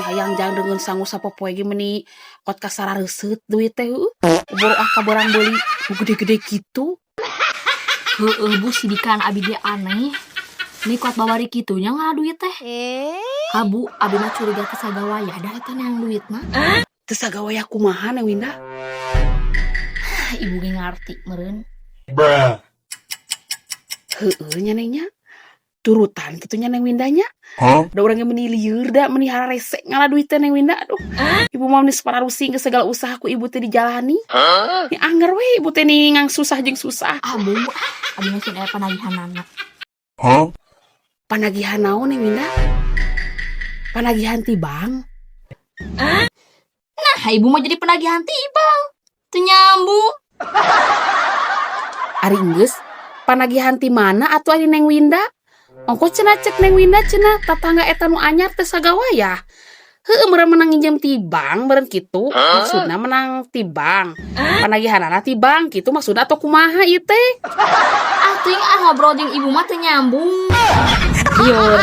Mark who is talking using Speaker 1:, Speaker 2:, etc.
Speaker 1: hayang jang dengan sangu sapopoe ge meuni kot kasara reuseut duit teh boro kabarang beuli gede-gede gitu.
Speaker 2: Heueuh Bu sidikan abi ge aneh. Ini kuat bawari kitunya ngalah duit teh. Bu, abi mah curiga ke sagawaya dah eta yang duit mah.
Speaker 1: Teu sagawaya kumaha Neng Winda?
Speaker 2: Ibu ge ngarti meureun.
Speaker 1: Heueuh nya Neng nya. Turutan kitunya Neng Windanya. Da urang ge meuni lieur da meuni hararese ngalah duit teh Neng Winda. Aduh. Ibu mah meuni separarusi geus segala usaha ku ibu teh dijalani. Nya anger we ibu teh ningang susah jeung susah.
Speaker 2: Bu, abi mah sieun aya panagihanana.
Speaker 1: Panagihan naon Neng Winda? Panagihan ti bank.
Speaker 2: Nah, ibu mau jadi penagihan tibang. Teu nyambung.
Speaker 1: Ari geus panagihan ti mana atuh ari Neng Winda? Ongko cenah cek Neng Winda cenah tatangga eta nu anyar teh sagawaya. Heueuh meureun menang nginjem ti bank meureun kitu. Maksudna menang ti bank. Panagihanana ti bank kitu maksudna atuh kumaha ieu teh?
Speaker 2: Ting ngobrol jeung ibu mah teu nyambung.
Speaker 1: Lieur.